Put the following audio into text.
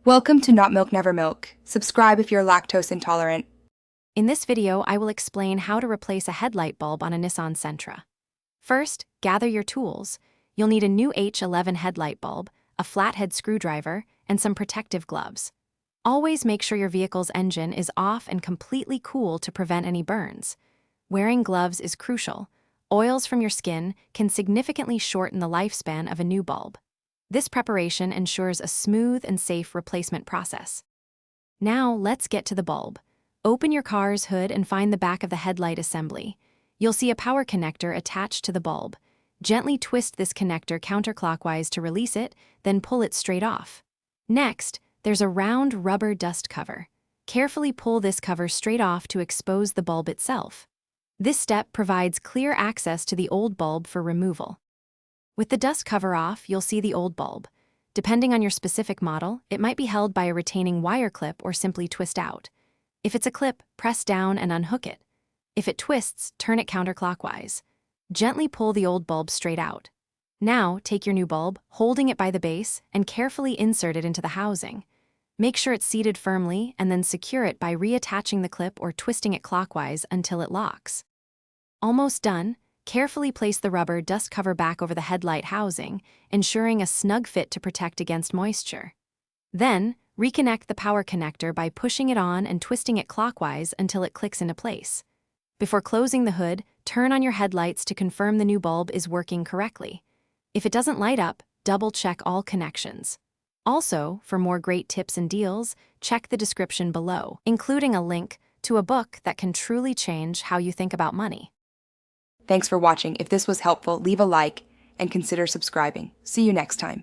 Welcome to Not Milk Never Milk. Subscribe if you're lactose intolerant. In this video, I will explain how to replace a headlight bulb on a Nissan Sentra. First, gather your tools. You'll need a new H11 headlight bulb, a flathead screwdriver, and some protective gloves. Always make sure your vehicle's engine is off and completely cool to prevent any burns. Wearing gloves is crucial. Oils from your skin can significantly shorten the lifespan of a new bulb. This preparation ensures a smooth and safe replacement process. Now, let's get to the bulb. Open your car's hood and find the back of the headlight assembly. You'll see a power connector attached to the bulb. Gently twist this connector counterclockwise to release it, then pull it straight off. Next, there's a round rubber dust cover. Carefully pull this cover straight off to expose the bulb itself. This step provides clear access to the old bulb for removal. With the dust cover off, you'll see the old bulb. Depending on your specific model, it might be held by a retaining wire clip or simply twist out. If it's a clip, press down and unhook it. If it twists, turn it counterclockwise. Gently pull the old bulb straight out. Now, take your new bulb, holding it by the base, and carefully insert it into the housing. Make sure it's seated firmly and then secure it by reattaching the clip or twisting it clockwise until it locks. Almost done. Carefully place the rubber dust cover back over the headlight housing, ensuring a snug fit to protect against moisture. Then, reconnect the power connector by pushing it on and twisting it clockwise until it clicks into place. Before closing the hood, turn on your headlights to confirm the new bulb is working correctly. If it doesn't light up, double-check all connections. Also, for more great tips and deals, check the description below, including a link to a book that can truly change how you think about money. Thanks for watching. If this was helpful, leave a like and consider subscribing. See you next time.